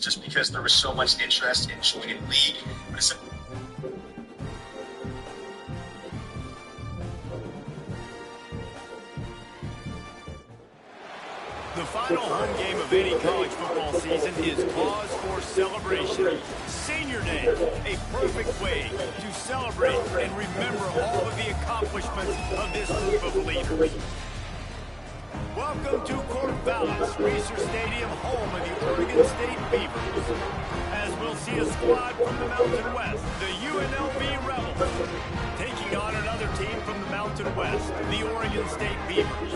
just because there was so much interest in joining the league. But it's the final home game of any college football season is cause for celebration. Senior Day, a perfect way to celebrate and remember all of the accomplishments of this group of leaders. Welcome to Corvallis, Racer Stadium, home of the Oregon State Beavers. As we'll see a squad from the Mountain West, the UNLV Rebels, taking on another team from the Mountain West, the Oregon State Beavers.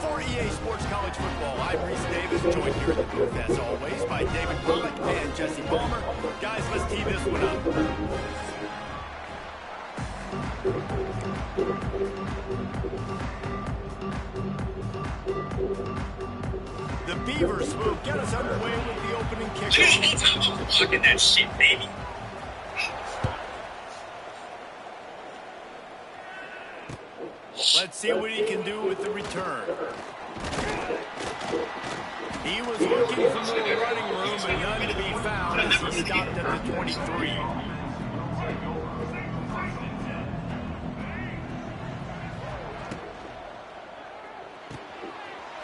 For EA Sports College Football, I'm Reese Davis, joined here in the booth, as always, by David Pollock and Jesse Palmer. Guys, let's tee this one up. The Beavers will get us underway with the opening kickoff. look at that shit, baby. Let's see what he can do with the return. He was looking for more running room and none to be found as he stopped at the 23.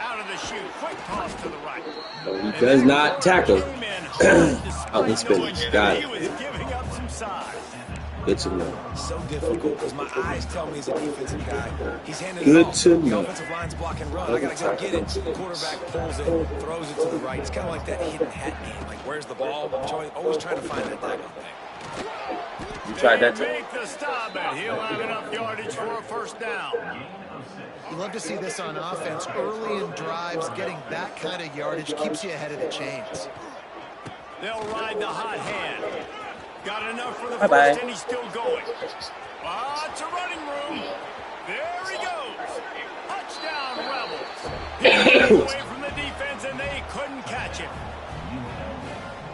Out of the chute, quick toss to the right. No, he does not tackle. Out in spinach. Got it. He was giving up some size. Good to know. So difficult because my eyes tell me he's a defensive guy. He's handing Good it off. to The know. offensive line's blocking run. I gotta go get it. The quarterback pulls it, throws it to the right. It's kind of like that hidden hat game. Like, where's the ball? Always trying to find that diagonal thing. You tried that They too? make the stop, and he'll have enough yardage for a first down. You love to see this on offense. Early in drives, getting that kind of yardage keeps you ahead of the chains. They'll ride the hot hand. Got enough for the Bye-bye. first, and he's still going. Lots of running room. There he goes. Touchdown, Rebels. He got away from the defense, and they couldn't catch him.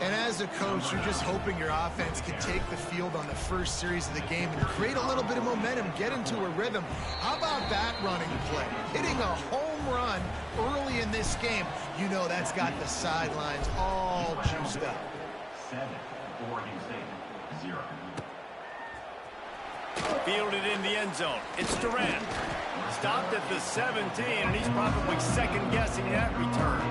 And as a coach, you're just hoping your offense can take the field on the first series of the game and create a little bit of momentum, get into a rhythm. How about that running play? Hitting a home run early in this game. You know that's got the sidelines all juiced up. 7, Oregon State, 0. Fielded in the end zone. It's Durant. Stopped at the 17, and he's probably second-guessing that return.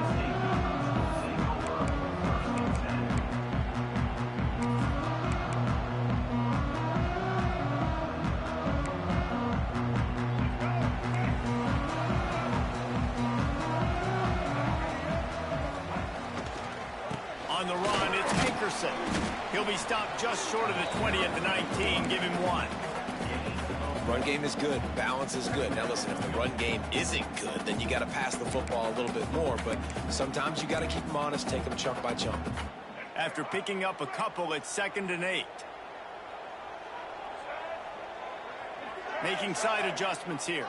On the run, it's Hankerson. He'll be stopped just short of the 20 at the 19. Give him 1. Run game is good. Balance is good. Now listen, if the run game isn't good, then you got to pass the football a little bit more. But sometimes you got to keep them honest, take them chunk by chunk. After picking up a couple, it's 2nd and 8. Making side adjustments here.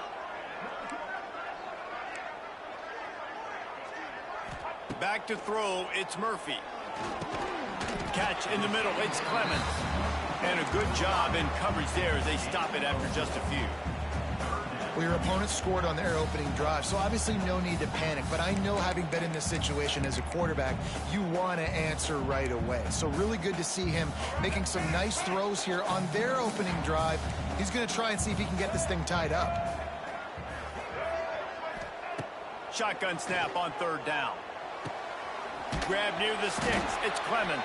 Back to throw, it's Murphy. Catch in the middle, it's Clemens. And a good job in coverage there as they stop it after just a few. Well, your opponent scored on their opening drive, so obviously no need to panic. But I know, having been in this situation as a quarterback, you want to answer right away. So really good to see him making some nice throws here on their opening drive. He's going to try and see if he can get this thing tied up. Shotgun snap on 3rd down. Grab near the sticks. It's Clemens.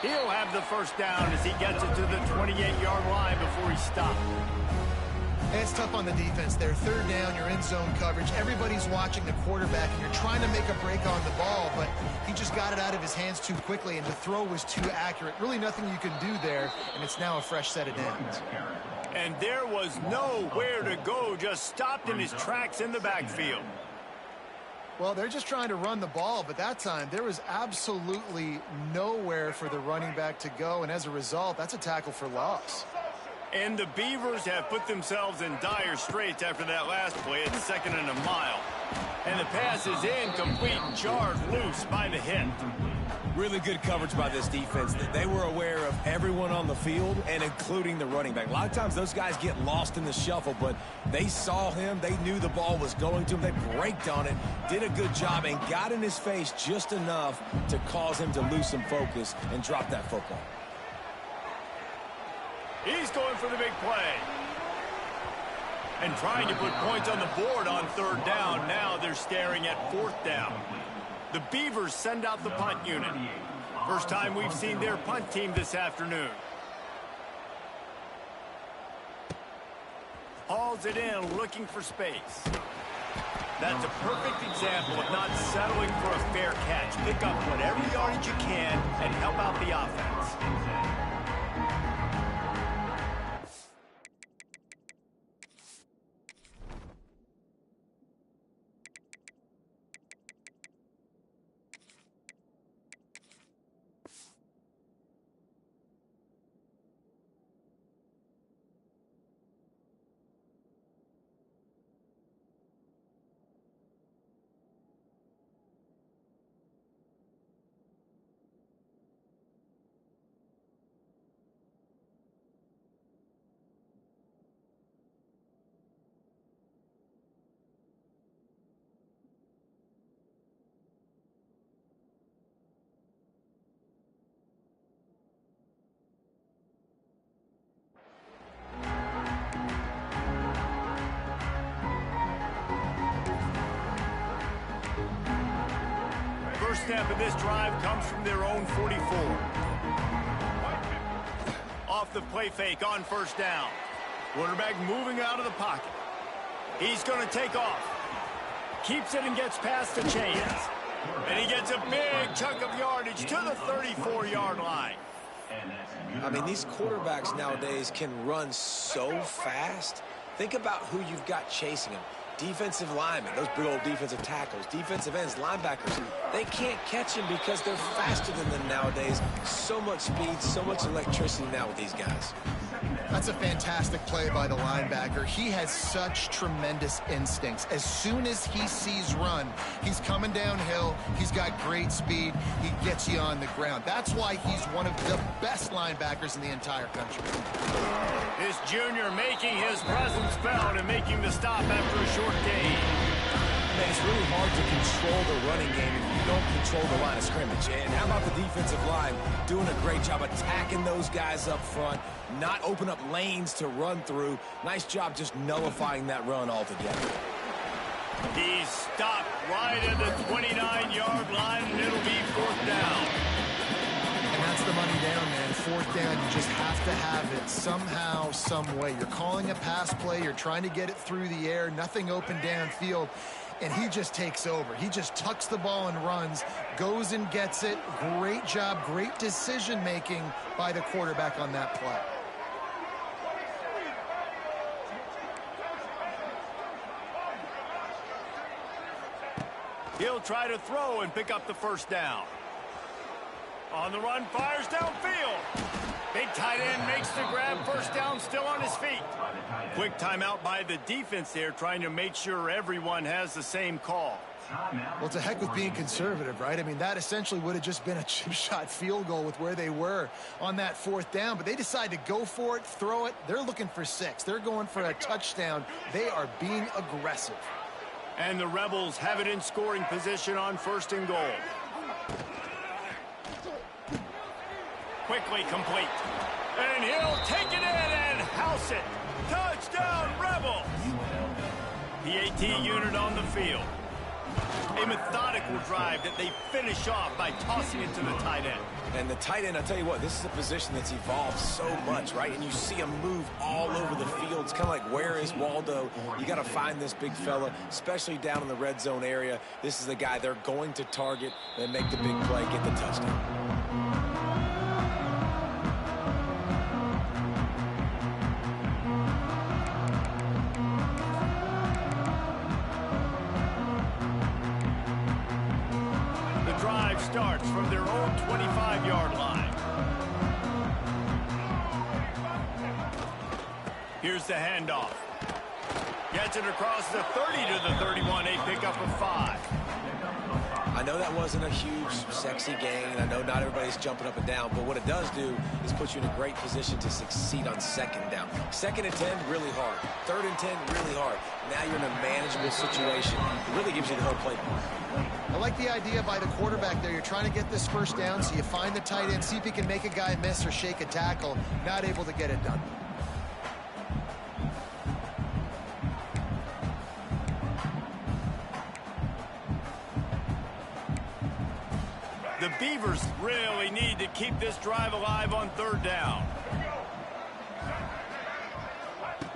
He'll have the first down as he gets it to the 28-yard line before he stopped. And it's tough on the defense there. 3rd down, you're in zone coverage. Everybody's watching the quarterback, and you're trying to make a break on the ball, but he just got it out of his hands too quickly, and the throw was too accurate. Really nothing you can do there, and it's now a fresh set of downs. And there was nowhere to go, just stopped in his tracks in the backfield. Well, they're just trying to run the ball, but that time there was absolutely nowhere for the running back to go, and as a result, that's a tackle for loss. And the Beavers have put themselves in dire straits after that last play. It's 2nd and a mile. And the pass is incomplete and charged loose by the hit. Really good coverage by this defense. They were aware of everyone on the field and including the running back. A lot of times those guys get lost in the shuffle, but they saw him. They knew the ball was going to him. They braked on it, did a good job, and got in his face just enough to cause him to lose some focus and drop that football. He's going for the big play. And trying to put points on the board on 3rd down. Now they're staring at 4th down. The Beavers send out the punt unit. First time we've seen their punt team this afternoon. Hauls it in, looking for space. That's a perfect example of not settling for a fair catch. Pick up whatever yardage you can and help out the offense. First snap of this drive comes from their own 44. Off the play fake on 1st down. Quarterback moving out of the pocket. He's going to take off. Keeps it and gets past the chains. And he gets a big chunk of yardage to the 34-yard line. I mean, these quarterbacks nowadays can run so fast. Think about who you've got chasing them. Defensive linemen, those big old defensive tackles, defensive ends, linebackers, they can't catch him because they're faster than them nowadays. So much speed, so much electricity now with these guys. That's a fantastic play by the linebacker. He has such tremendous instincts. As soon as he sees run, he's coming downhill. He's got great speed. He gets you on the ground. That's why he's one of the best linebackers in the entire country. This junior making his presence felt and making the stop after a short gain. Man, it's really hard to control the running game if you don't control the line of scrimmage. And how about the defensive line doing a great job attacking those guys up front, not open up lanes to run through. Nice job just nullifying that run altogether. He's stopped right at the 29-yard line, and it'll be 4th down. And that's the money down, man. 4th down, you just have to have it somehow, some way. You're calling a pass play. You're trying to get it through the air. Nothing open downfield. And he just takes over. He just tucks the ball and runs, goes and gets it. Great job, great decision-making by the quarterback on that play. He'll try to throw and pick up the 1st down. On the run, fires downfield. Big tight end makes the grab. 1st down, still on his feet. Quick timeout by the defense there, trying to make sure everyone has the same call. Well, to heck with being conservative, right? I mean, that essentially would have just been a chip shot field goal with where they were on that 4th down. But they decide to go for it, throw it. They're looking for 6. They're going for a touchdown. They are being aggressive. And the Rebels have it in scoring position on 1st and goal. Quickly complete. And he'll take it in and house it. Touchdown, Rebels! The AT unit on the field. A methodical drive that they finish off by tossing it to the tight end. And the tight end, I'll tell you what, this is a position that's evolved so much, right? And you see him move all over the field. It's kind of like, where is Waldo? You got to find this big fella, especially down in the red zone area. This is the guy they're going to target and make the big play, get the touchdown. Starts from their own 25-yard line. Here's the handoff. Gets it across the 30 to the 31, a pickup of 5. I I know that wasn't a huge, sexy gain. I know not everybody's jumping up and down, but what it does do is put you in a great position to succeed on second down. 2nd and 10, really hard. 3rd and 10, really hard. Now you're in a manageable situation. It really gives you the whole playbook. I like the idea by the quarterback there. You're trying to get this first down, so you find the tight end, see if he can make a guy miss or shake a tackle. Not able to get it done. The Beavers really need to keep this drive alive on 3rd down.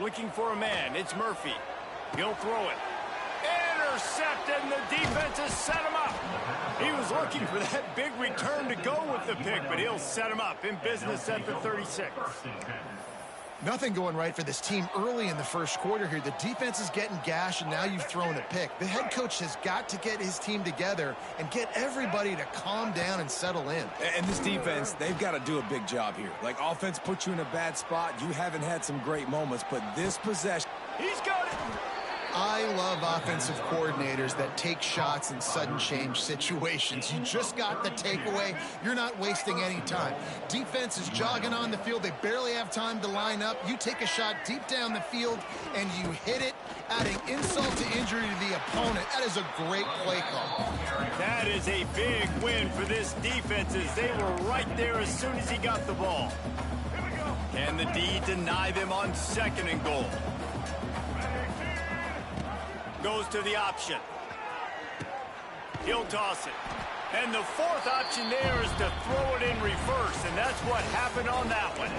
Looking for a man. It's Murphy. He'll throw it. Intercepted, and the defense has set him up. He was looking for that big return to go with the pick, but he'll set him up in business at the 36. Nothing going right for this team early in the first quarter here. The defense is getting gashed, and now you've thrown a pick. The head coach has got to get his team together and get everybody to calm down and settle in. And this defense, they've got to do a big job here. Like, offense put you in a bad spot. You haven't had some great moments, but this possession... He's got it! I love offensive coordinators that take shots in sudden change situations. You just got the takeaway. You're not wasting any time. Defense is jogging on the field. They barely have time to line up. You take a shot deep down the field, and you hit it, adding insult to injury to the opponent. That is a great play call. That is a big win for this defense as they were right there as soon as he got the ball. Can the D deny them on 2nd and goal? Goes to the option. He'll toss it. And the 4th option there is to throw it in reverse, and that's what happened on that one.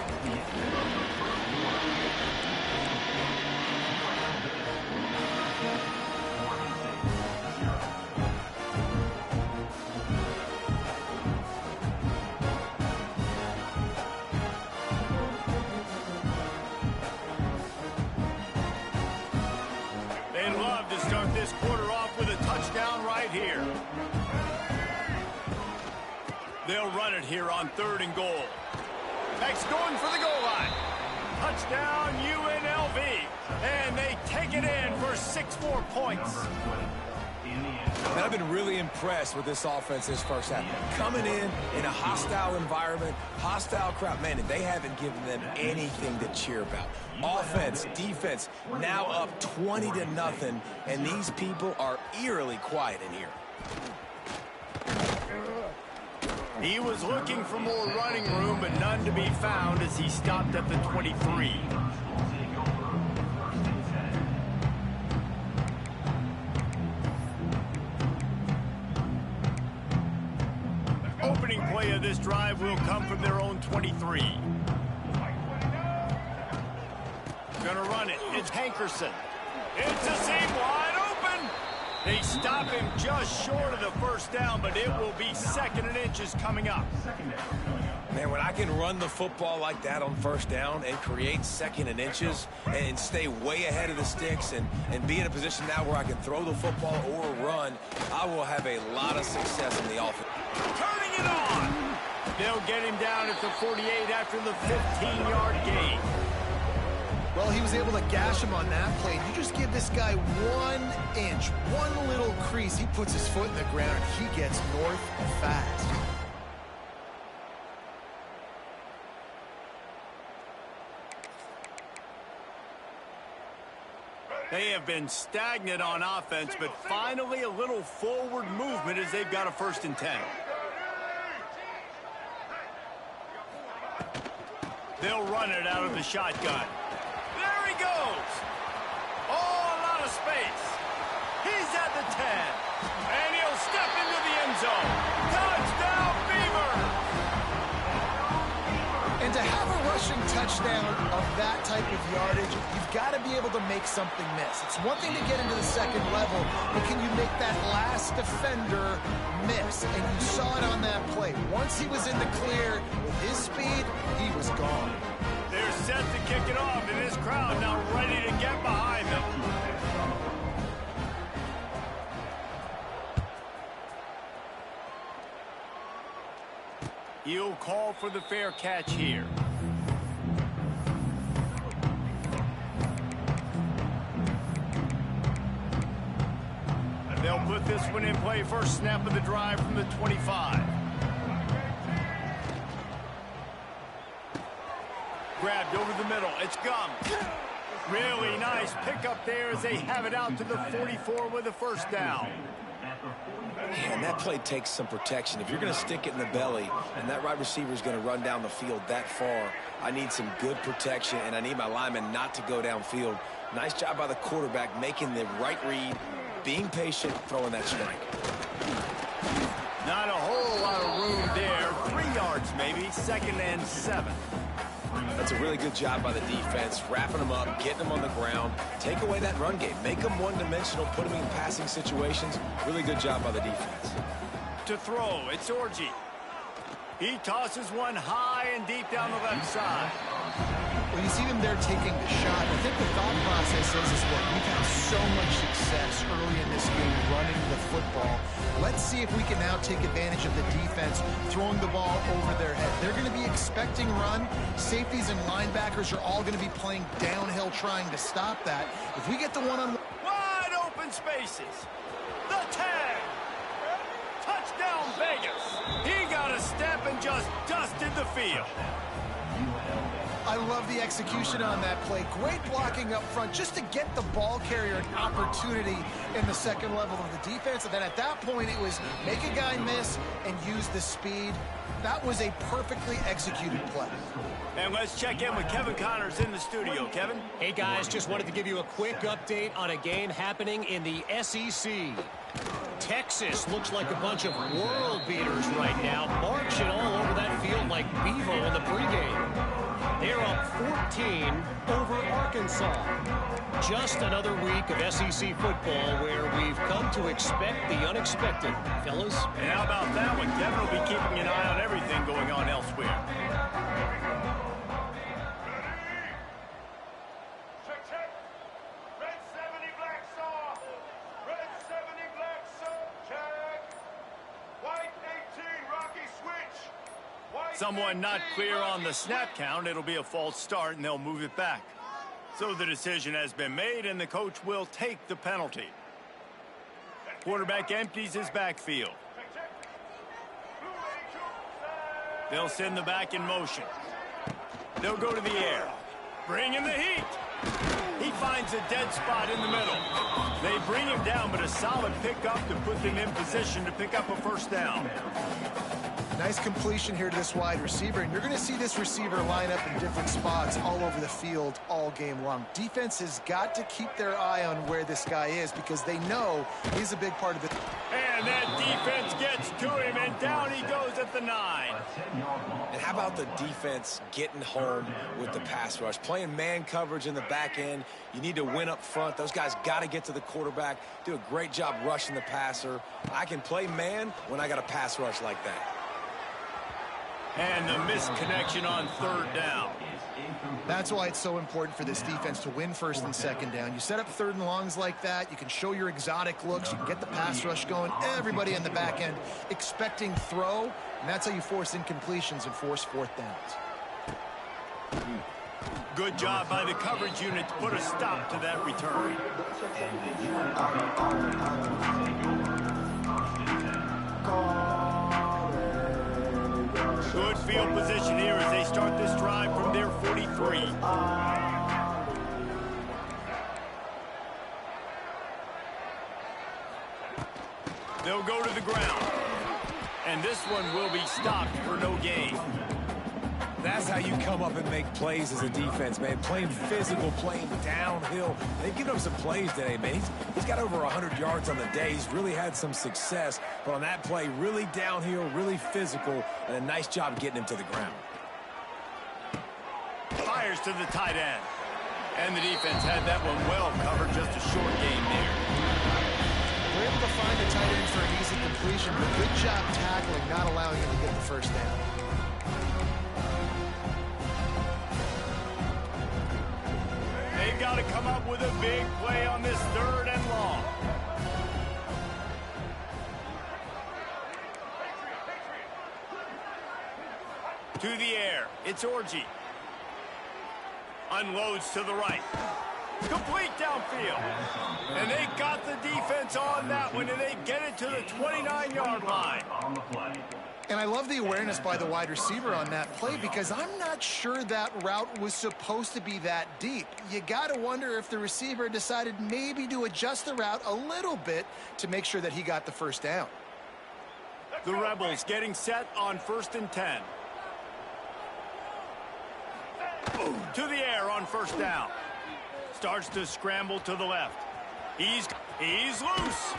This quarter off with a touchdown right here. They'll run it here on 3rd and goal. Next going for the goal line. Touchdown UNLV. And they take it in for 6 more points. And I've been really impressed with this offense this first half. Coming in a hostile environment, hostile crowd, man, they haven't given them anything to cheer about. Offense, defense, now up 20-0, and these people are eerily quiet in here. He was looking for more running room, but none to be found as he stopped at the 23. Opening play of this drive will come from their own 23. Gonna run it. It's Hankerson. It's a seam wide open. They stop him just short of the first down, but it will be 2nd and inches coming up. Man, when I can run the football like that on first down and create 2nd and inches and stay way ahead of the sticks and be in a position now where I can throw the football or run, I will have a lot of success in the offense. Turning it on. They'll get him down at the 48 after the 15-yard gain. Well, he was able to gash him on that play. You just give this guy 1 inch, one little crease. He puts his foot in the ground, and he gets north fast. They have been stagnant on offense, but finally a little forward movement as they've got a 1st and 10. They'll run it out of the shotgun. There he goes. Oh, a lot of space. He's at the 10. And he'll step into the end zone. Touchdown, Beavers! And to have a rushing touchdown of that type of yardage, you've got to be able to make something miss. It's one thing to get into the 2nd level, but can you make that last defender miss? And you saw it on that play. Once he was in the clear, with his speed, he was gone. They're set to kick it off, and this crowd now ready to get behind them. He'll call for the fair catch here. They'll put this This one in play, first snap of the drive from the 25. Grabbed over the middle. It's Gum. Really nice pickup there as they have it out to the 44 with a first down. And that play takes some protection. If you're going to stick it in the belly and that right receiver is going to run down the field that far, I need some good protection, and I need my lineman not to go downfield. Nice job by the quarterback making the right read, being patient, throwing that strike. Not a whole lot of room there. 3 yards maybe, 2nd and 7. That's a really good job by the defense, wrapping them up, getting them on the ground. Take away that run game. Make them one-dimensional, put them in passing situations. Really good job by the defense. To throw, it's Orji. He tosses one high and deep down the left side. Well, you see them there taking the shot. I think the thought process is look, we've had so much success early in this game running the football. Let's see if we can now take advantage of the defense throwing the ball over their head. They're going to be expecting run. Safeties and linebackers are all going to be playing downhill trying to stop that. If we get the one-on-one... Wide open spaces. The tag. Touchdown Vegas. He got a step and just dusted the field. I love the execution on that play. Great blocking up front just to get the ball carrier an opportunity in the second level of the defense. And then at that point, it was make a guy miss and use the speed. That was a perfectly executed play. And let's check in with Kevin Connors in the studio. Kevin? Hey, guys, just wanted to give you a quick update on a game happening in the SEC. Texas looks like a bunch of world beaters right now, marching all over that field like Bevo in the pregame. They're up 14 over Arkansas. Just another week of SEC football where we've come to expect the unexpected, fellas. And how about that one? Kevin will be keeping an eye on everything going on elsewhere. Someone not clear on the snap count. It'll be a false start, and they'll move it back. So the decision has been made, and the coach will take the penalty. Quarterback empties his backfield. They'll send the back in motion. They'll go to the air. Bring in the heat. He finds a dead spot in the middle. They bring him down, but a solid pickup to put them in position to pick up a first down. Nice completion here to this wide receiver, and you're going to see this receiver line up in different spots all over the field all game long. Defense has got to keep their eye on where this guy is because they know he's a big part of it. And that defense gets to him, and down he goes at the 9. And how about the defense getting home with the pass rush? Playing man coverage in the back end. You need to win up front. Those guys got to get to the quarterback, do a great job rushing the passer. I can play man when I got a pass rush like that. And the misconnection on 3rd down. That's why it's so important for this defense to win 1st and 2nd down. You set up 3rd and longs like that. You can show your exotic looks. You can get the pass rush going. Everybody in the back end expecting throw. And that's how you force incompletions and force 4th downs. Good job by the coverage unit to put a stop to that return. Good field position here as they start this drive from their 43. They'll go to the ground. And this one will be stopped for no gain. That's how you come up and make plays as a defense, man. Playing physical, playing downhill. They've given him some plays today, man. He's got over 100 yards on the day. He's really had some success. But on that play, really downhill, really physical, and a nice job getting him to the ground. Fires to the tight end. And the defense had that one well covered. Just a short gain there. We're able to find the tight end for an easy completion, but good job tackling, not allowing him to get the first down. They've got to come up with a big play on this 3rd and long. To the air. It's Orji. Unloads to the right. Complete downfield. And they got the defense on that one, and they get it to the 29-yard line. On the play. And I love the awareness by the wide receiver on that play because I'm not sure that route was supposed to be that deep. You got to wonder if the receiver decided maybe to adjust the route a little bit to make sure that he got the first down. The Rebels getting set on 1st and 10. To the air on 1st down. Starts to scramble to the left. He's loose.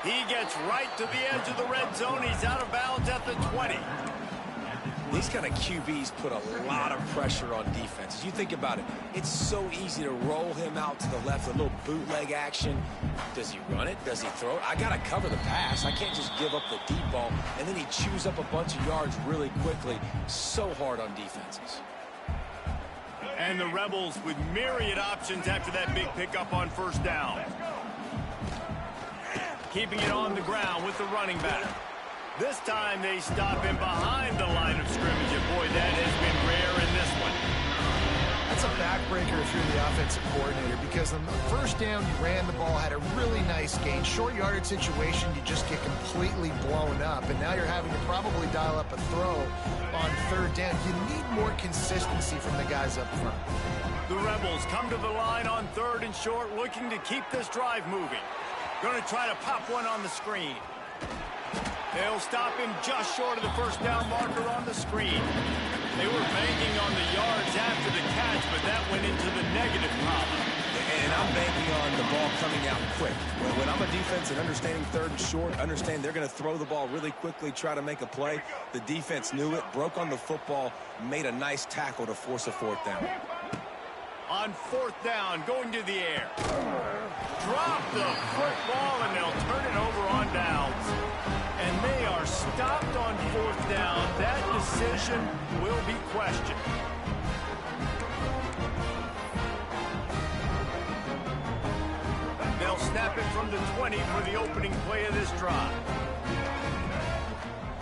He gets right to the edge of the red zone. He's out of bounds at the 20. These kind of QBs put a lot of pressure on defenses. You think about it. It's so easy to roll him out to the left, a little bootleg action. Does he run it? Does he throw it? I got to cover the pass. I can't just give up the deep ball. And then he chews up a bunch of yards really quickly. So hard on defenses. And the Rebels with myriad options after that big pickup on 1st down. Keeping it on the ground with the running back. This time they stop him behind the line of scrimmage, and boy, that has been rare in this one. That's a backbreaker if you're the offensive coordinator because on the 1st down, you ran the ball, had a really nice gain. Short yardage situation, you just get completely blown up, and now you're having to probably dial up a throw on 3rd down. You need more consistency from the guys up front. The Rebels come to the line on 3rd and short, looking to keep this drive moving. Going to try to pop one on the screen. They'll stop him just short of the 1st down marker on the screen. They were banking on the yards after the catch, but that went into the negative column. And I'm banking on the ball coming out quick. When I'm a defense and understanding 3rd and short, understand they're going to throw the ball really quickly, try to make a play. The defense knew it, broke on the football, made a nice tackle to force a 4th down. On 4th down, going to the air. Drop the football, and they'll turn it over on downs. And they are stopped on 4th down. That decision will be questioned. They'll snap it from the 20 for the opening play of this drive.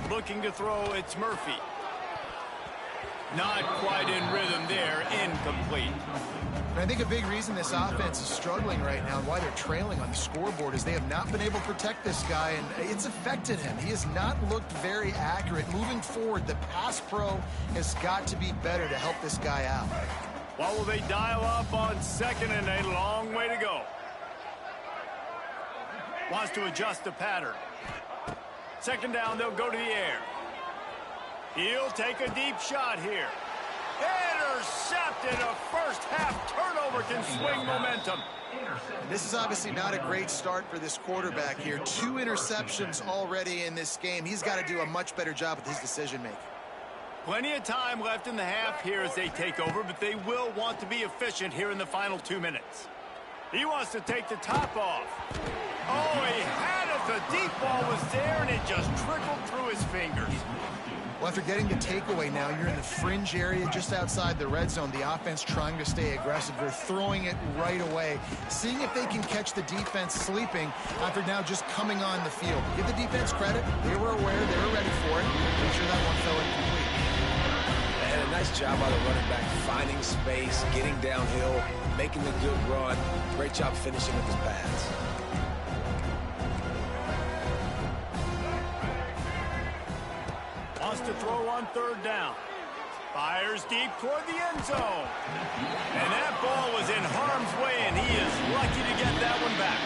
Looking to throw, it's Murphy. Not quite in rhythm there, incomplete. And I think a big reason this offense is struggling right now and why they're trailing on the scoreboard is they have not been able to protect this guy, and it's affected him. He has not looked very accurate. Moving forward, the pass pro has got to be better to help this guy out. What will they dial up on 2nd and a long way to go? Wants to adjust the pattern. 2nd down, they'll go to the air. He'll take a deep shot here. Intercepted. A 1st half turnover can swing momentum. This is obviously not a great start for this quarterback here. 2 interceptions already in this game. He's got to do a much better job with his decision-making. Plenty of time left in the half here as they take over, but they will want to be efficient here in the final 2 minutes. He wants to take the top off. Oh, he had it. The deep ball was there, and it just trickled through his fingers. Well, after getting the takeaway now, you're in the fringe area just outside the red zone. The offense trying to stay aggressive. They're throwing it right away, seeing if they can catch the defense sleeping after now just coming on the field. Give the defense credit. They were aware. They were ready for it. Make sure that one fell incomplete. And a nice job by the running back, finding space, getting downhill, making the good run. Great job finishing with his pads. Wants to throw on 3rd down. Fires deep toward the end zone. And that ball was in harm's way, and he is lucky to get that one back.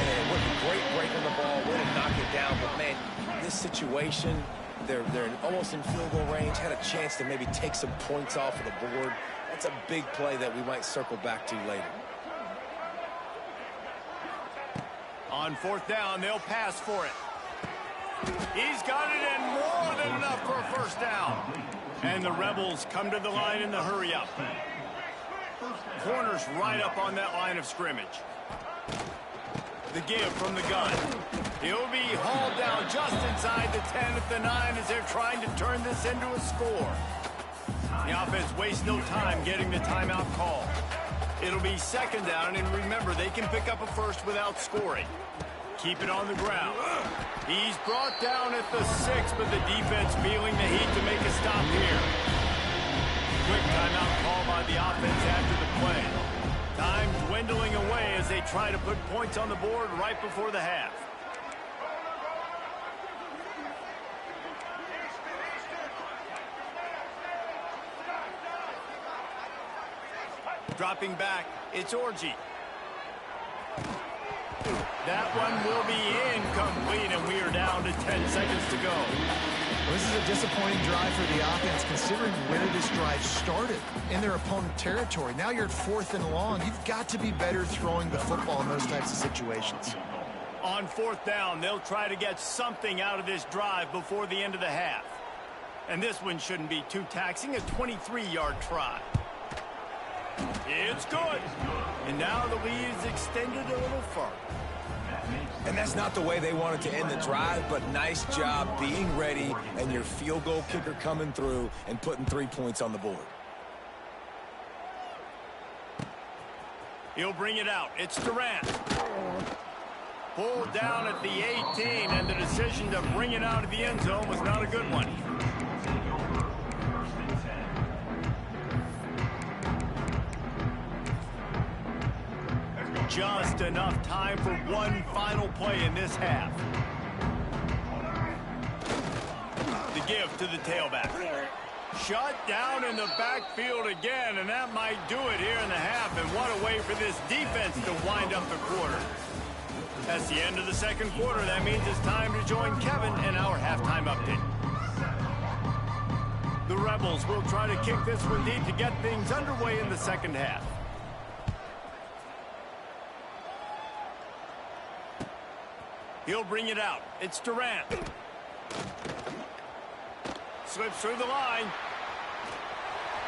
Man, what a great break on the ball. Way to knock it down. But, man, this situation, they're almost in field goal range. Had a chance to maybe take some points off of the board. That's a big play that we might circle back to later. On 4th down, they'll pass for it. He's got it in more than enough for a 1st down. And the Rebels come to the line in the hurry-up. Corners right up on that line of scrimmage. The give from the gun. He'll be hauled down just inside the 10 at the 9 as they're trying to turn this into a score. The offense wastes no time getting the timeout call. It'll be 2nd down, and remember, they can pick up a 1st without scoring. Keep it on the ground. He's brought down at the 6, but the defense feeling the heat to make a stop here. Quick timeout call by the offense after the play. Time dwindling away as they try to put points on the board right before the half. Dropping back, it's Orji. That one will be incomplete, and we are down to 10 seconds to go. Well, this is a disappointing drive for the offense, considering where this drive started, in their opponent territory. Now you're at 4th and long. You've got to be better throwing the football in those types of situations. On 4th down, they'll try to get something out of this drive before the end of the half. And this one shouldn't be too taxing, a 23-yard try. It's good. And now the lead is extended a little further. And that's not the way they wanted to end the drive, but nice job being ready and your field goal kicker coming through and putting 3 points on the board. He'll bring it out. It's Durant. Pulled down at the 18, and the decision to bring it out of the end zone was not a good one. Just enough time for one final play in this half. The give to the tailback. Shut down in the backfield again, and that might do it here in the half. And what a way for this defense to wind up the quarter. That's the end of the second quarter. That means it's time to join Kevin in our halftime update. The Rebels will try to kick this one deep to get things underway in the second half. He'll bring it out. It's Durant. Slips through the line.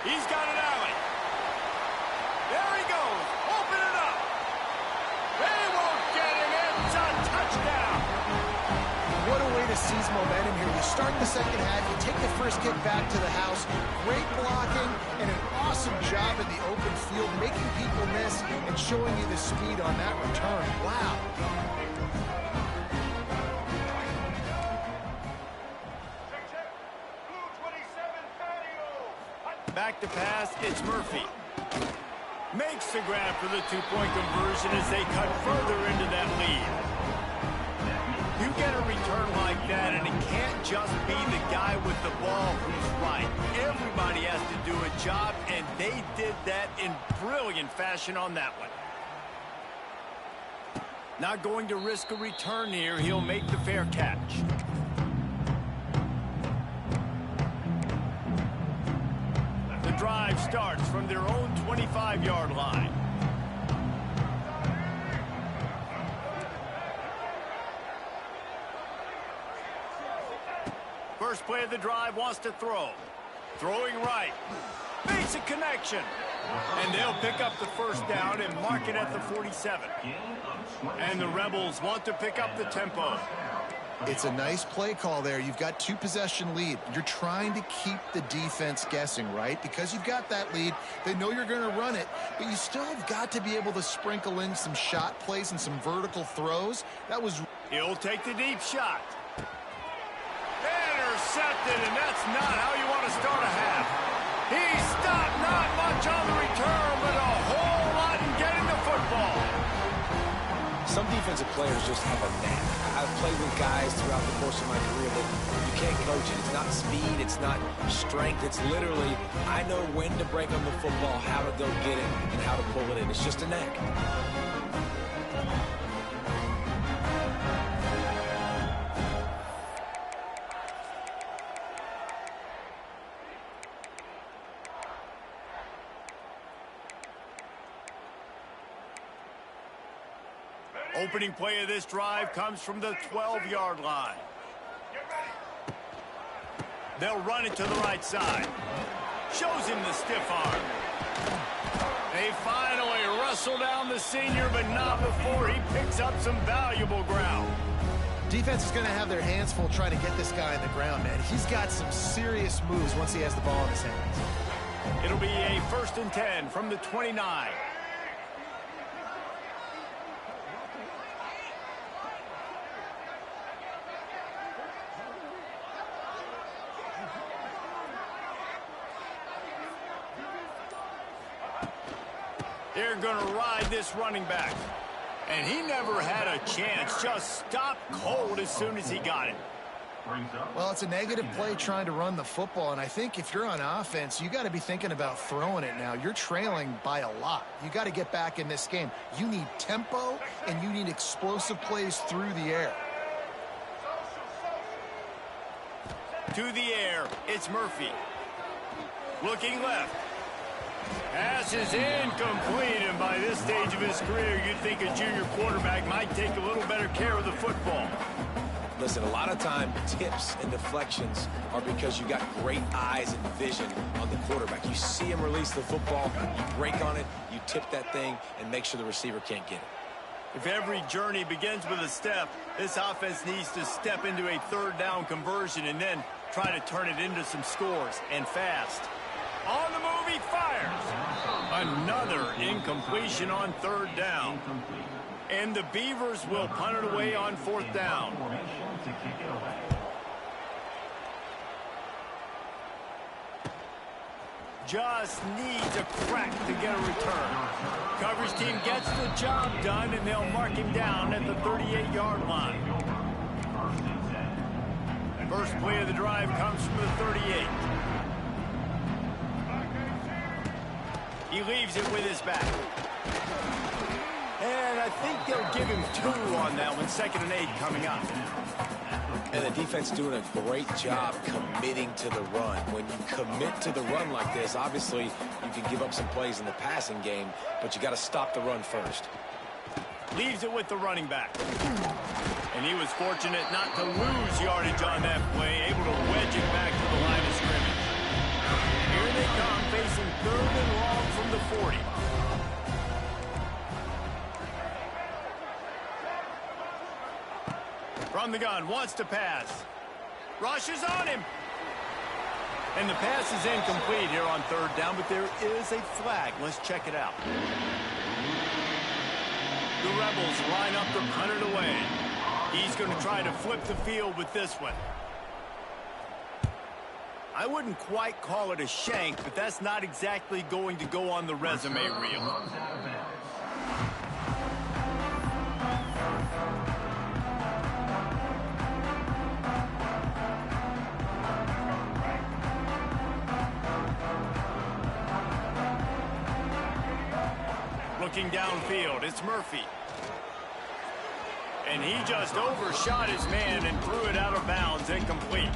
He's got an alley. There he goes. Open it up. They won't get him. It's a touchdown. What a way to seize momentum here. You start the second half, you take the first kick back to the house. Great blocking and an awesome job in the open field, making people miss and showing you the speed on that return. Wow. Back to pass, it's Murphy. Makes the grab for the two-point conversion as they cut further into that lead. You get a return like that, and it can't just be the guy with the ball who's right. Everybody has to do a job, and they did that in brilliant fashion on that one. Not going to risk a return here. He'll make the fair catch. The drive starts from their own 25-yard line. First play of the drive wants to throw. Throwing right. Basic connection. And they'll pick up the first down and mark it at the 47. And the Rebels want to pick up the tempo. It's a nice play call there. You've got 2-possession lead. You're trying to keep the defense guessing, right? Because you've got that lead. They know you're going to run it, but you still have got to be able to sprinkle in some shot plays and some vertical throws. That was... He'll take the deep shot. Intercepted, and that's not how you want to start a half. He stopped, not much on the return, but a whole lot in getting the football. Some defensive players just have a knack. I've played with guys throughout the course of my career that you can't coach it. It's not speed, it's not strength. It's literally, I know when to break on the football, how to go get it, and how to pull it in. It's just a knack. Opening play of this drive comes from the 12-yard line. They'll run it to the right side. Shows him the stiff arm. They finally wrestle down the senior, but not before he picks up some valuable ground. Defense is going to have their hands full trying to get this guy on the ground, man. He's got some serious moves once he has the ball in his hands. It'll be a 1st and 10 from the 29. They're going to ride this running back. And he never had a chance. Just stopped cold as soon as he got it. Well, it's a negative play trying to run the football, and I think if you're on offense, you got to be thinking about throwing it now. You're trailing by a lot. You got to get back in this game. You need tempo, and you need explosive plays through the air. To the air, it's Murphy. Looking left. Pass is incomplete, and by this stage of his career, you'd think a junior quarterback might take a little better care of the football. Listen, a lot of time, tips and deflections are because you got great eyes and vision on the quarterback. You see him release the football, you break on it, you tip that thing, and make sure the receiver can't get it. If every journey begins with a step, this offense needs to step into a third down conversion and then try to turn it into some scores, and fast. On the move, he fires. Another incompletion on third down. And the Beavers will punt it away on fourth down. Just needs a crack to get a return. Coverage team gets the job done, and they'll mark him down at the 38-yard line. First play of the drive comes from the 38. He leaves it with his back. And I think they'll give him 2 on that one. 2nd and 8 coming up. And the defense doing a great job committing to the run. When you commit to the run like this, obviously you can give up some plays in the passing game, but you got to stop the run first. Leaves it with the running back. And he was fortunate not to lose yardage on that play, able to wedge it back to the line of scrimmage. Here they come, facing 3rd and long from the 40. From the gun, wants to pass. Rushes on him. And the pass is incomplete here on 3rd down, but there is a flag. Let's check it out. The Rebels line up to punt it away. He's going to try to flip the field with this one. I wouldn't quite call it a shank, but that's not exactly going to go on the resume reel. Looking downfield, it's Murphy. And he just overshot his man and threw it out of bounds, incomplete.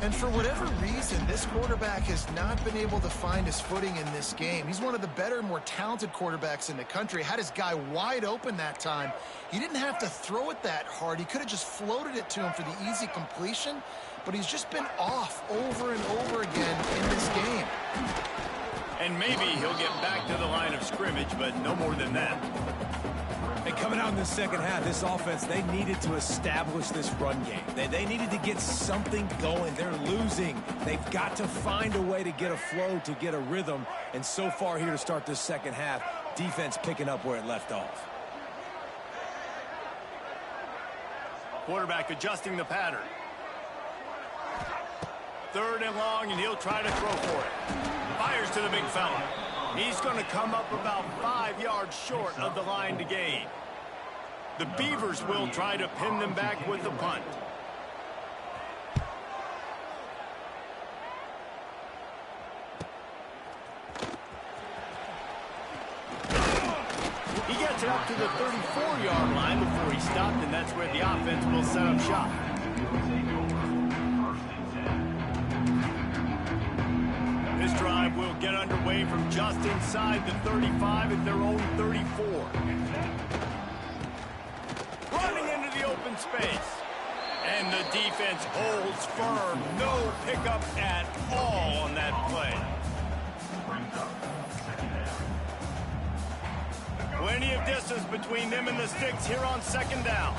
And for whatever reason, this quarterback has not been able to find his footing in this game. He's one of the better, more talented quarterbacks in the country. Had his guy wide open that time. He didn't have to throw it that hard. He could have just floated it to him for the easy completion, but he's just been off over and over again in this game. And maybe he'll get back to the line of scrimmage, but no more than that. And coming out in the second half, this offense, they needed to establish this run game. They needed to get something going. They're losing. They've got to find a way to get a flow, to get a rhythm. And so far here to start this second half, defense picking up where it left off. Quarterback adjusting the pattern. 3rd and long, and he'll try to throw for it. Fires to the big fella. He's going to come up about 5 yards short of the line to gain. The Beavers will try to pin them back with the punt. He gets it up to the 34-yard line before he stopped, and that's where the offense will set up shop. This drive will get underway from just inside the 35 at their own 34. Running into the open space. And the defense holds firm. No pickup at all on that play. Plenty of distance between them and the sticks here on 2nd down.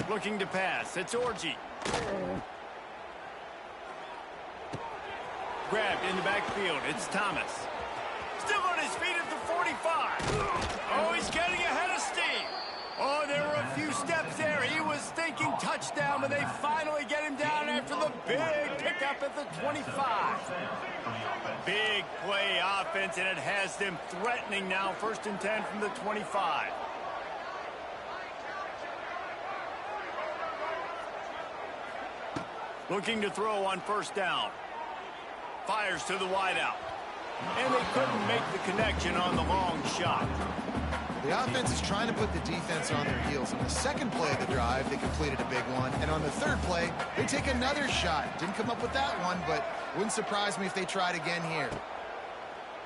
Looking to pass. It's Orji. Grabbed in the backfield. It's Thomas. Still on his feet at the 45. Oh, he's getting ahead of steam. Oh, there were a few steps there. He was thinking touchdown, but they finally get him down after the big pickup at the 25. Big play offense, and it has them threatening now. 1st and 10 from the 25. Looking to throw on 1st down. Fires to the wideout. And they couldn't make the connection on the long shot. The offense is trying to put the defense on their heels. On the 2nd play of the drive, they completed a big one. And on the 3rd play, they take another shot. Didn't come up with that one, but wouldn't surprise me if they tried again here.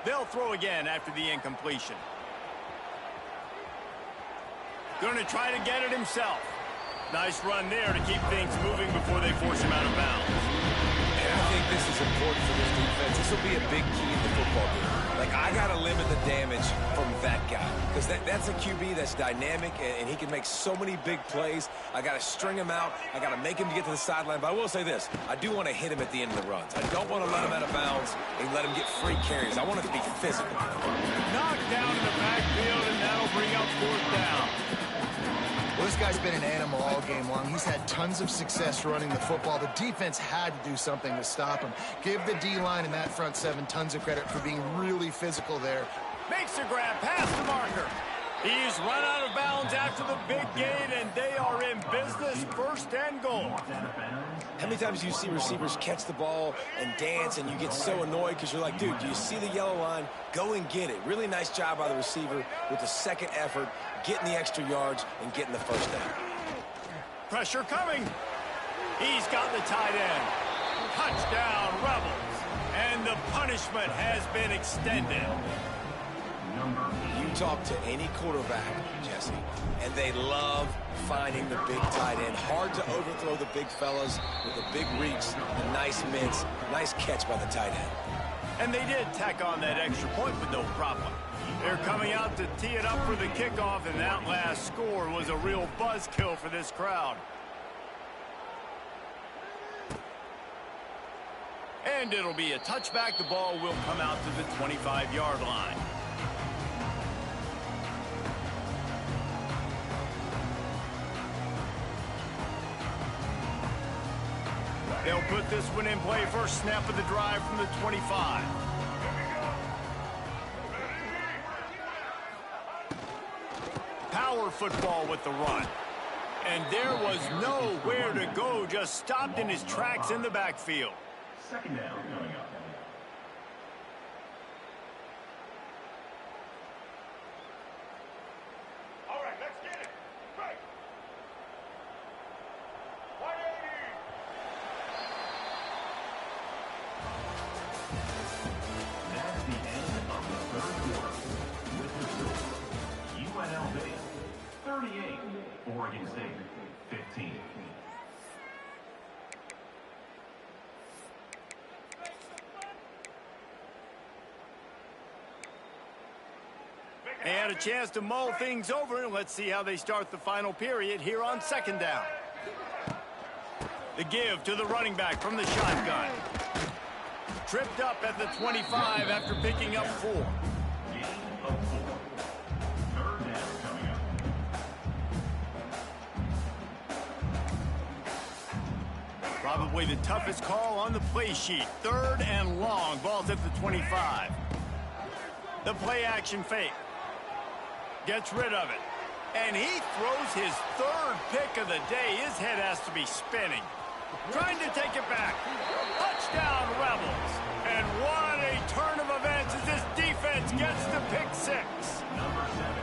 They'll throw again after the incompletion. Going to try to get it himself. Nice run there to keep things moving before they force him out of bounds. And I think this is important for this defense. This will be a big key in the football game. Like, I got to limit the damage from that guy. Because that's a QB that's dynamic, and he can make so many big plays. I got to string him out. I got to make him get to the sideline. But I will say this. I do want to hit him at the end of the runs. I don't want to let him out of bounds and let him get free carries. I want it to be physical. Knocked down in the backfield, and that'll bring up 4th down. Well, this guy's been an animal all game long. He's had tons of success running the football. The defense had to do something to stop him. Give the D-line and that front 7 tons of credit for being really physical there. Makes a grab past the marker. He's run out of bounds after the big gain, and they are in business. 1st and goal. How many times do you see receivers catch the ball and dance, and you get so annoyed because you're like, dude, do you see the yellow line? Go and get it. Really nice job by the receiver with the 2nd effort, getting the extra yards and getting the 1st down. Pressure coming. He's got the tight end. Touchdown, Rebels. And the punishment has been extended. You talk to any quarterback, Jesse, and they love finding the big tight end. Hard to overthrow the big fellas with the big reach, the nice mitts, nice catch by the tight end. And they did tack on that extra point with no problem. They're coming out to tee it up for the kickoff, and that last score was a real buzzkill for this crowd. And it'll be a touchback. The ball will come out to the 25-yard line. They'll put this one in play. 1st snap of the drive from the 25. Power football with the run. And there was nowhere to go, just stopped in his tracks in the backfield. 2nd down coming up. All right, let's get it. Right. 180. That's the end of the 3rd quarter. With the score, UNLV 38, Oregon State 15. They had a chance to mull things over, and let's see how they start the final period here on 2nd down. The give to the running back from the shotgun. Tripped up at the 25 after picking up 4. Gain of 4. 3rd down coming up. Probably the toughest call on the play sheet. 3rd and long. Ball's at the 25. The play action fake. Gets rid of it. And he throws his 3rd pick of the day. His head has to be spinning. Trying to take it back. Touchdown, Rebels. And what a turn of events as this defense gets to pick 6. Number 7.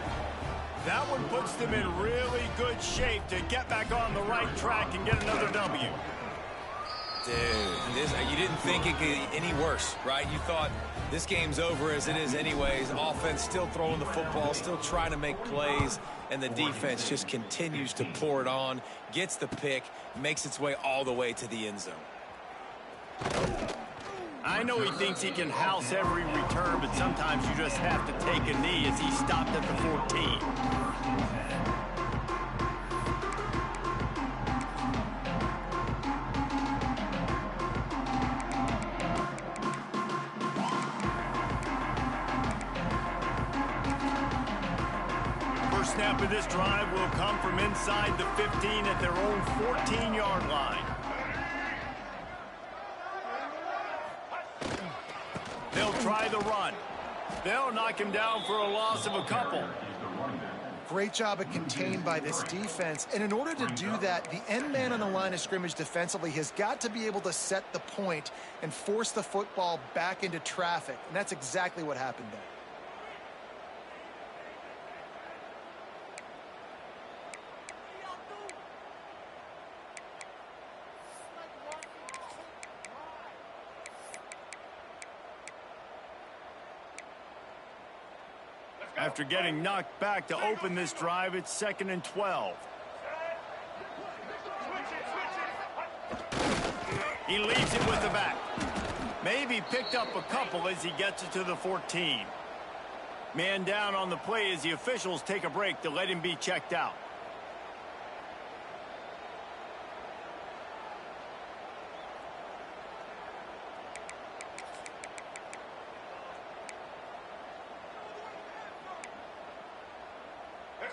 That one puts them in really good shape to get back on the right track and get another W. Dude, you didn't think it could get any worse, right? You thought this game's over as it is anyways. Offense still throwing the football, still trying to make plays, and the defense just continues to pour it on, gets the pick, makes its way all the way to the end zone. I know he thinks he can house every return, but sometimes you just have to take a knee as he stopped at the 14. First snap of this drive will come from inside the 15 at their own 14-yard line. They'll try the run. They'll knock him down for a loss of a couple. Great job of contained by this defense. And in order to do that, the end man on the line of scrimmage defensively has got to be able to set the point and force the football back into traffic. And that's exactly what happened there. After getting knocked back to open this drive, it's 2nd and 12. He leaves it with the back. Maybe picked up a couple as he gets it to the 14. Man down on the play as the officials take a break to let him be checked out.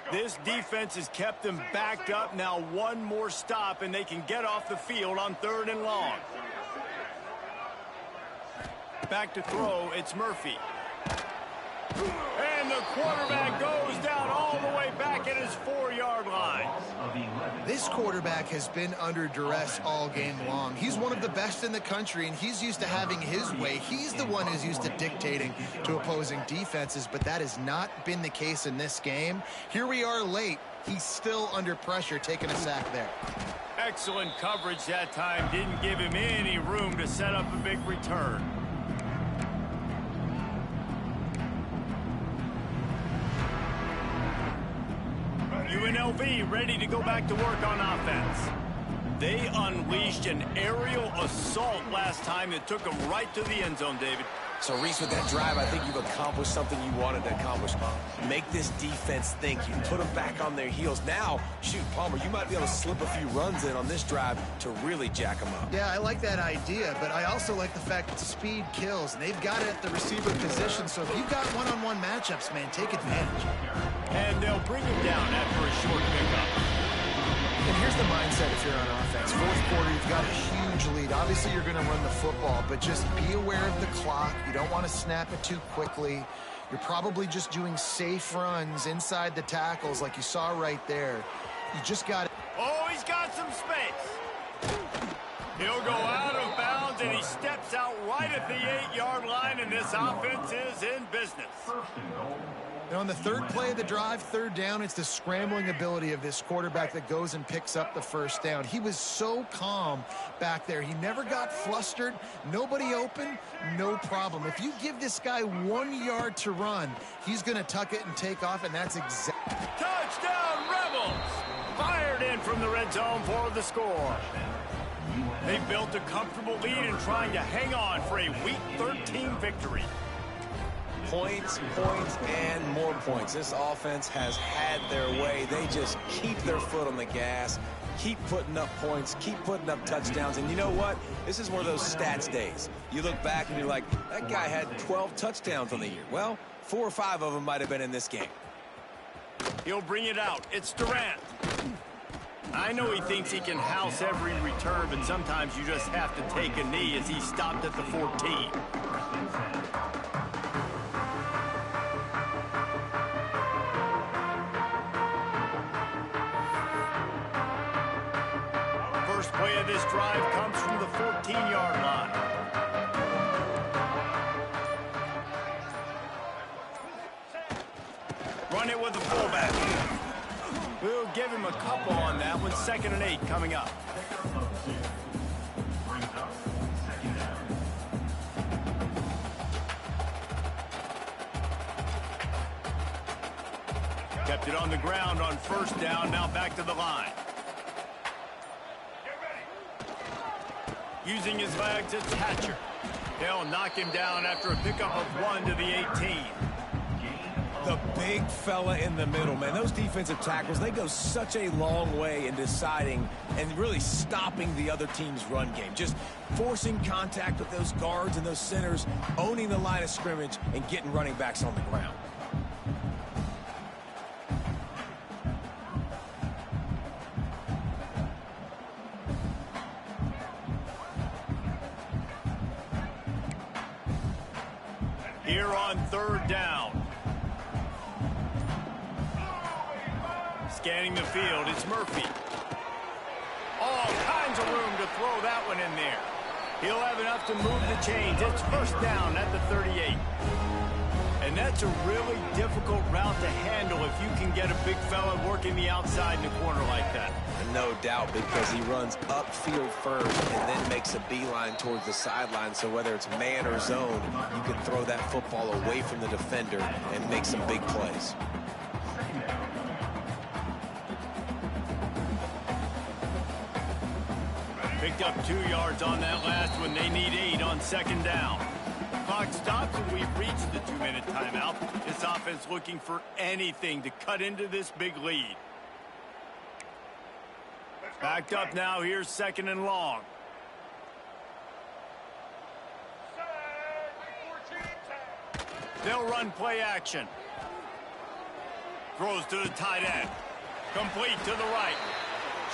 This defense has kept them backed up. Now one more stop, and they can get off the field on 3rd and long. Back to throw, it's Murphy. And the quarterback goes down all the way back at his 4-yard line. This quarterback has been under duress all game long. He's one of the best in the country, and he's used to having his way. He's the one who's used to dictating to opposing defenses, but that has not been the case in this game. Here we are late. He's still under pressure, taking a sack there. Excellent coverage that time. Didn't give him any room to set up a big return. UNLV ready to go back to work on offense. They unleashed an aerial assault last time that took them right to the end zone, David. So, Reese, with that drive, I think you've accomplished something you wanted to accomplish. Make this defense think. You put them back on their heels. Now, shoot, Palmer, you might be able to slip a few runs in on this drive to really jack them up. Yeah, I like that idea, but I also like the fact that speed kills, and they've got it at the receiver position. So if you've got one-on-one matchups, man, take advantage. And they'll bring him down after a short pickup. And here's the mindset if you're on offense. 4th quarter, you've got a huge lead. Obviously, you're going to run the football, but just be aware of the clock. You don't want to snap it too quickly. You're probably just doing safe runs inside the tackles like you saw right there. You just got it. Oh, he's got some space. He'll go out of bounds, and he steps out right at the 8-yard line, and this offense is in business. And on the 3rd play of the drive, 3rd down, it's the scrambling ability of this quarterback that goes and picks up the 1st down. He was so calm back there. He never got flustered. Nobody open, no problem. If you give this guy 1 yard to run, he's going to tuck it and take off, and that's exactly. Touchdown, Rebels! Fired in from the red zone for the score. They built a comfortable lead and trying to hang on for a Week 13 victory. Points, points, and more points. This offense has had their way. They just keep their foot on the gas, keep putting up points, keep putting up touchdowns. And you know what? This is one of those stats days. You look back and you're like, that guy had 12 touchdowns on the year. Well, 4 or 5 of them might have been in this game. He'll bring it out. It's Durant. I know he thinks he can house every return, but sometimes you just have to take a knee as he stopped at the 14. First play of this drive comes from the 14-yard line. Run it with the fullback. We'll give him a couple on that one. 2nd and 8 coming up. Kept it on the ground on 1st down. Now back to the line. Using his legs, it's Hatcher. They'll knock him down after a pickup of 1 to the 18. The big fella in the middle, man. Those defensive tackles, they go such a long way in deciding and really stopping the other team's run game. Just forcing contact with those guards and those centers, owning the line of scrimmage, and getting running backs on the ground. 3rd down. Scanning the field, it's Murphy. All kinds of room to throw that one in there. He'll have enough to move the chains. It's 1st down at the 38. And that's a really difficult route to handle if you can get a big fella working the outside in the corner like that. No doubt, because he runs upfield first and then makes a beeline towards the sideline. So whether it's man or zone, you can throw that football away from the defender and make some big plays. Picked up 2 yards on that last one. They need 8 on 2nd down. Clock stops and we've reached the 2-minute timeout. This offense looking for anything to cut into this big lead. Backed up now. Here's 2nd and long. They'll run play action. Throws to the tight end. Complete to the right.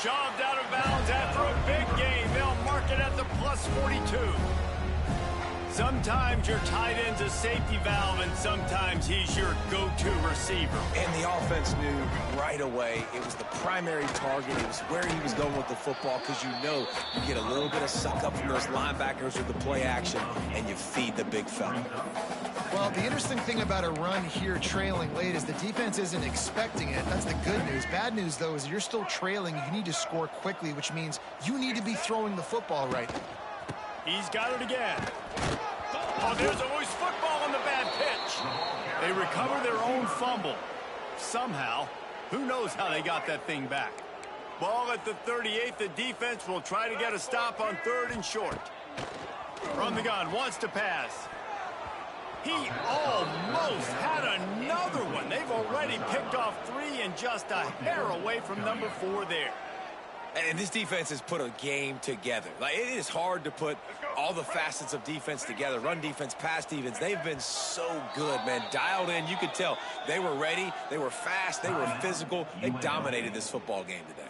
Shoved out of bounds after a big gain. They'll mark it at the +42. Sometimes your tight end's a safety valve, and sometimes he's your go-to receiver. And the offense knew right away it was the primary target. It was where he was going with the football, because you know you get a little bit of suck up from those linebackers with the play action, and you feed the big fella. Well, the interesting thing about a run here trailing late is the defense isn't expecting it. That's the good news. Bad news, though, is you're still trailing. You need to score quickly, which means you need to be throwing the football right now. He's got it again. Oh, there's a loose football on the bad pitch. They recover their own fumble. Somehow, who knows how they got that thing back. Ball at the 38. The defense will try to get a stop on 3rd and short. From the gun, wants to pass. He almost had another one. They've already picked off 3 and just a hair away from number 4 there. And this defense has put a game together. Like, it is hard to put all the facets of defense together. Run defense, pass defense. They've been so good, man. Dialed in. You could tell they were ready. They were fast. They were physical. They dominated this football game today.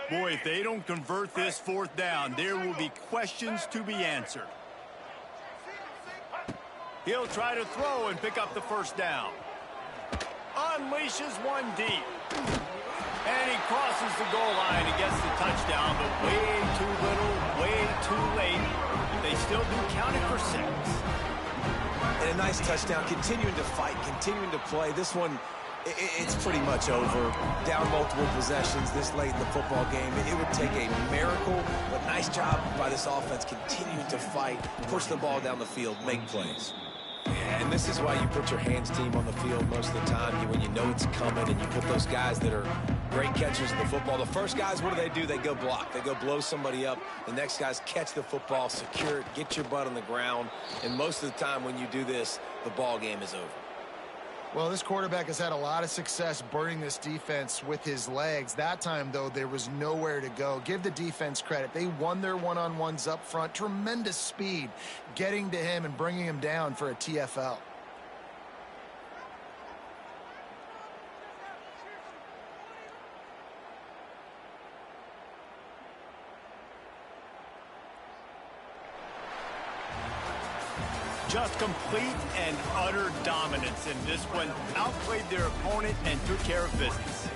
Boy, if they don't convert this 4th down, there will be questions to be answered. He'll try to throw and pick up the 1st down. Unleashes one deep. And he crosses the goal line and gets the touchdown, but way too little, way too late. They still do count it for 6. And a nice touchdown, continuing to fight, continuing to play. This one, it's pretty much over. Down multiple possessions this late in the football game. It would take a miracle, but nice job by this offense continuing to fight, push the ball down the field, make plays. And this is why you put your hands team on the field most of the time, when you know it's coming, and you put those guys that are great catchers of the football. The first guys, what do? They go block. They go blow somebody up. The next guys catch the football, secure it, get your butt on the ground. And most of the time when you do this, the ball game is over. Well, this quarterback has had a lot of success burning this defense with his legs. That time, though, there was nowhere to go. Give the defense credit. They won their one-on-ones up front. Tremendous speed getting to him and bringing him down for a TFL. Just complete and utter dominance in this one. Outplayed their opponent and took care of business.